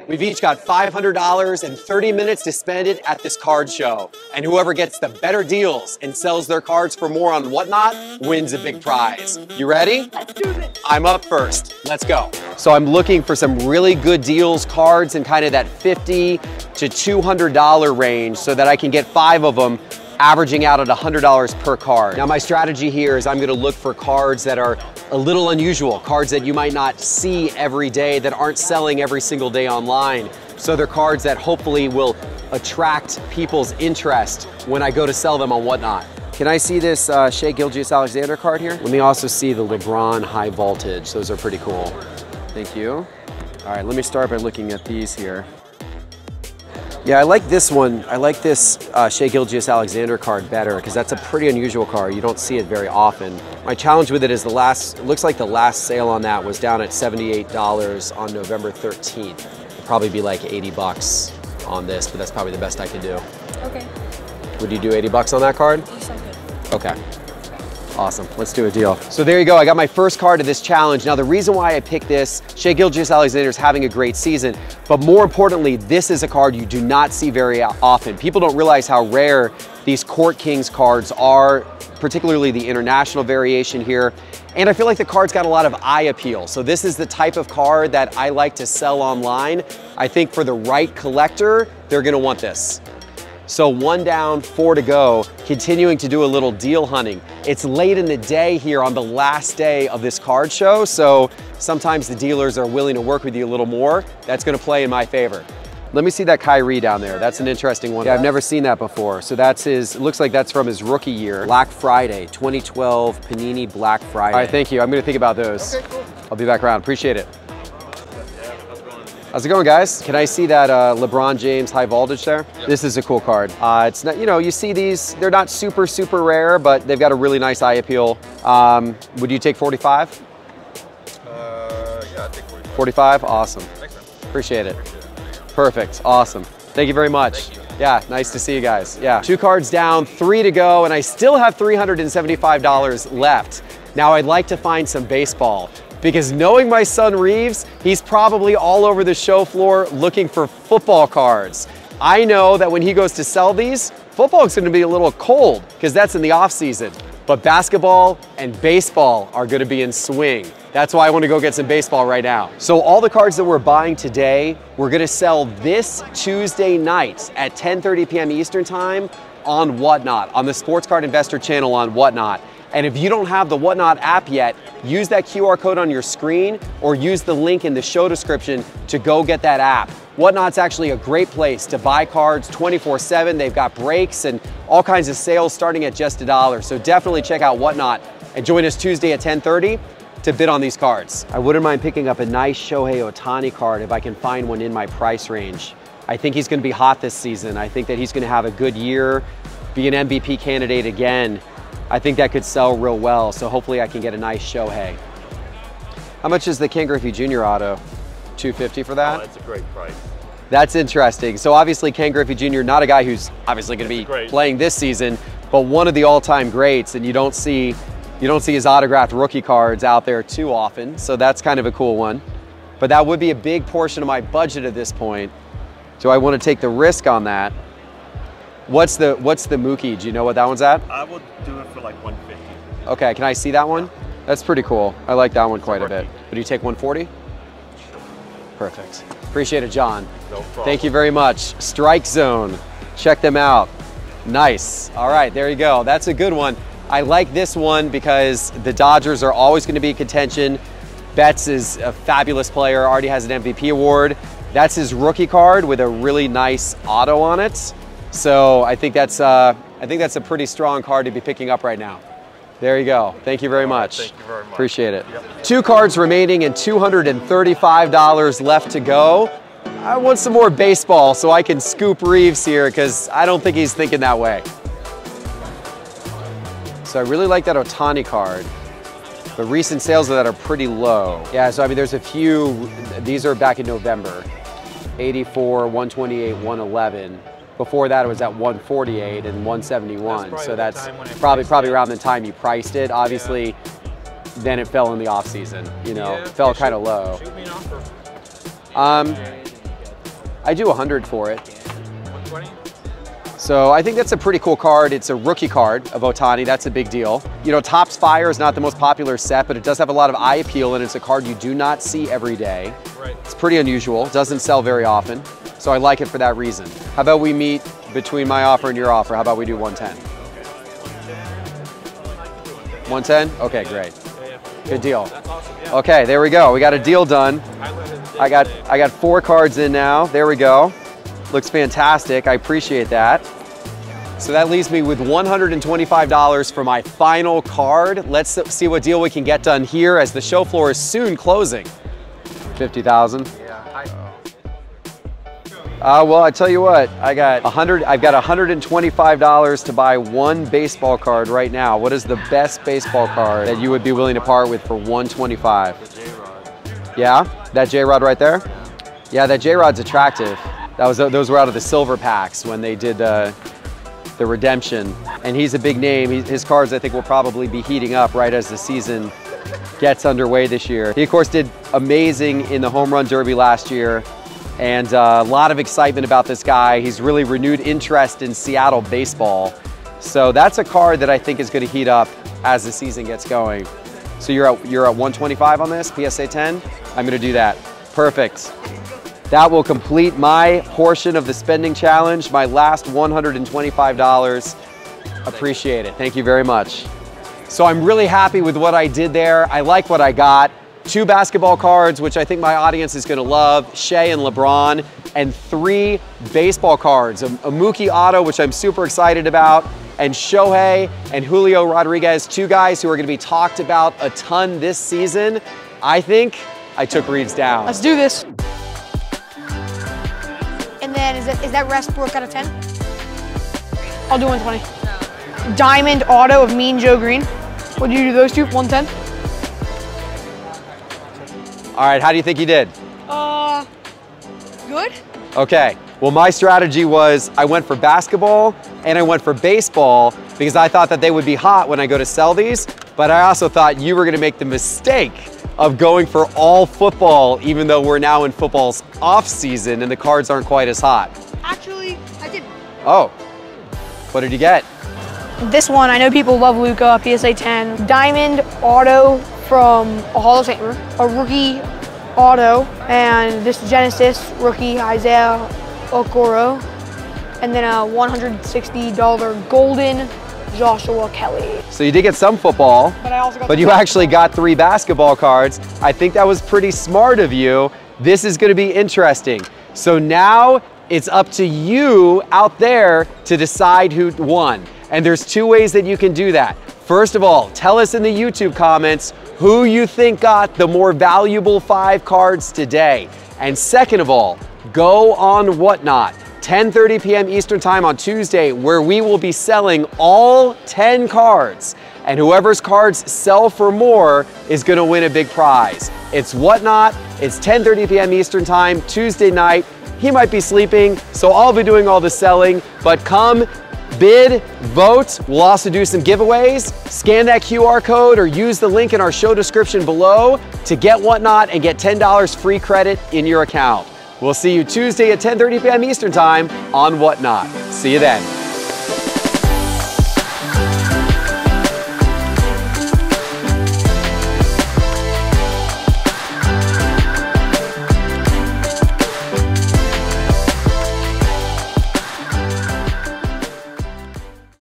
We've each got $500 and 30 minutes to spend it at this card show. And whoever gets the better deals and sells their cards for more on Whatnot wins a big prize. You ready? Let's do this. I'm up first. Let's go. So I'm looking for some really good deals, cards in kind of that $50 to $200 range so that I can get 5 of them, averaging out at $100 per card. Now my strategy here is I'm gonna look for cards that are a little unusual, cards that you might not see every day, that aren't selling every single day online. So they're cards that hopefully will attract people's interest when I go to sell them on Whatnot. Can I see this Shai Gilgeous-Alexander card here? Let me also see the LeBron High Voltage. Those are pretty cool. Thank you. All right, let me start by looking at these here. Yeah, I like this one. I like this Shai Gilgeous-Alexander card better because that's a pretty unusual card. You don't see it very often. My challenge with it is it looks like the last sale on that was down at $78 on November 13th. It'd probably be like 80 bucks on this, but that's probably the best I can do. Okay. Would you do 80 bucks on that card? Yes, I could. Okay. Awesome, let's do a deal. So there you go, I got my first card of this challenge. Now the reason why I picked this, Shai Gilgeous-Alexander is having a great season, but more importantly, this is a card you do not see very often. People don't realize how rare these Court Kings cards are, particularly the international variation here. And I feel like the card's got a lot of eye appeal. So this is the type of card that I like to sell online. I think for the right collector, they're gonna want this. So 1 down, 4 to go, continuing to do a little deal hunting. It's late in the day here on the last day of this card show, so sometimes the dealers are willing to work with you a little more. That's gonna play in my favor. Let me see that Kyrie down there. That's an interesting one. Yeah, I've never seen that before. So that's it looks like that's from his rookie year. Black Friday, 2012 Panini Black Friday. All right, thank you. I'm gonna think about those. Okay, cool. I'll be back around, appreciate it. How's it going, guys? Can I see that LeBron James High Voltage there? Yep. This is a cool card. It's not, you know, you see these, they're not super, super rare, but they've got a really nice eye appeal. Would you take 45? Yeah, I'd take 45. 45? Awesome. Thanks, man. Appreciate it. Perfect, awesome. Thank you very much. Thank you. Yeah, nice to see you guys. Yeah, 2 cards down, 3 to go, and I still have $375 left. Now I'd like to find some baseball, because knowing my son Reeves, he's probably all over the show floor looking for football cards. I know that when he goes to sell these, football is gonna be a little cold because that's in the off season. But basketball and baseball are gonna be in swing. That's why I wanna go get some baseball right now. So all the cards that we're buying today, we're gonna sell this Tuesday night at 10:30 p.m. Eastern time on Whatnot, on the Sports Card Investor channel on Whatnot. And if you don't have the Whatnot app yet, use that QR code on your screen or use the link in the show description to go get that app. Whatnot's actually a great place to buy cards 24/7. They've got breaks and all kinds of sales starting at just $1. So definitely check out Whatnot and join us Tuesday at 10:30 to bid on these cards. I wouldn't mind picking up a nice Shohei Ohtani card if I can find one in my price range. I think he's gonna be hot this season. I think that he's gonna have a good year, be an MVP candidate again. I think that could sell real well, so hopefully I can get a nice Shohei. How much is the Ken Griffey Jr. auto? $250 for that? Oh, that's a great price. That's interesting. So obviously Ken Griffey Jr., not a guy who's obviously gonna be playing this season, but one of the all-time greats, and you don't see his autographed rookie cards out there too often, so that's kind of a cool one. But that would be a big portion of my budget at this point. Do I wanna take the risk on that? What's the Mookie? Do you know what that one's at? I would do it for like 150. Okay, can I see that one? That's pretty cool. I like that one quite a bit. Would you take 140? Perfect. Appreciate it, John. No problem. Thank you very much. Strike Zone. Check them out. Nice. All right, there you go. That's a good one. I like this one because the Dodgers are always going to be in contention. Betts is a fabulous player, already has an MVP award. That's his rookie card with a really nice auto on it. So I think that's a pretty strong card to be picking up right now. There you go. Thank you very much. Thank you very much. Appreciate it. Yep. 2 cards remaining and $235 left to go. I want some more baseball so I can scoop Reeves here because I don't think he's thinking that way. So I really like that Ohtani card. The recent sales of that are pretty low. Yeah, so I mean there's a few, these are back in November. 84, 128, 111. Before that, it was at 148 and 171. So that's probably around the time you priced it. Obviously, then it fell in the off season. You know, it fell kind of low. Shoot me an offer. I do 100 for it. 120? So I think that's a pretty cool card. It's a rookie card of Ohtani. That's a big deal. You know, Topps Fire is not the most popular set, but it does have a lot of eye appeal, and it's a card you do not see every day. Right. It's pretty unusual. Doesn't sell very often. So I like it for that reason. How about we meet between my offer and your offer? How about we do 110? 110? Okay, great. Good deal. That's awesome. Yeah. Okay, there we go. We got a deal done. I got 4 cards in now. There we go. Looks fantastic. I appreciate that. So that leaves me with $125 for my final card. Let's see what deal we can get done here as the show floor is soon closing. 50,000. Well, I tell you what, I've got $125 to buy 1 baseball card right now. What is the best baseball card that you would be willing to part with for 125? The J-Rod. Yeah, that J-Rod right there? Yeah, that J-Rod's attractive. Those were out of the silver packs when they did the redemption. And he's a big name. His cards, I think, will probably be heating up right as the season gets underway this year. He, of course, did amazing in the Home Run Derby last year. And a lot of excitement about this guy. He's really renewed interest in Seattle baseball. So that's a card that I think is going to heat up as the season gets going. So you're at 125 on this, PSA 10? I'm going to do that. Perfect. That will complete my portion of the spending challenge, my last $125. Appreciate it. Thank you very much. So I'm really happy with what I did there. I like what I got. 2 basketball cards, which I think my audience is going to love, Shea and LeBron, and 3 baseball cards, a Mookie auto, which I'm super excited about, and Shohei and Julio Rodriguez, 2 guys who are going to be talked about a ton this season. I think I took Reeves down. Let's do this. And then is that Westbrook out of 10? I'll do 120. Diamond auto of Mean Joe Green. What do you do those 2? 110? All right, how do you think you did? Good. Okay, well, my strategy was I went for basketball and I went for baseball because I thought that they would be hot when I go to sell these, but I also thought you were gonna make the mistake of going for all football, even though we're now in football's off season and the cards aren't quite as hot. Actually, I did. Oh, what did you get? This one, I know people love Luka, PSA 10. Diamond auto from a Hall of Famer, a rookie auto, and this Genesis rookie Isaiah Okoro, and then a $160 golden Joshua Kelly. So you did get some football, But I also got but you actually got 3 basketball cards. I think that was pretty smart of you. This is going to be interesting. So now it's up to you out there to decide who won. And there's 2 ways that you can do that. First of all, tell us in the YouTube comments who you think got the more valuable 5 cards today. And second of all, go on Whatnot, 10:30 p.m. Eastern Time on Tuesday, where we will be selling all 10 cards. And whoever's cards sell for more is gonna win a big prize. It's Whatnot, it's 10:30 p.m. Eastern Time, Tuesday night. He might be sleeping, so I'll be doing all the selling, but come, bid, vote. We'll also do some giveaways. Scan that QR code or use the link in our show description below to get Whatnot and get $10 free credit in your account. We'll see you Tuesday at 10:30 p.m. Eastern Time on Whatnot. See you then.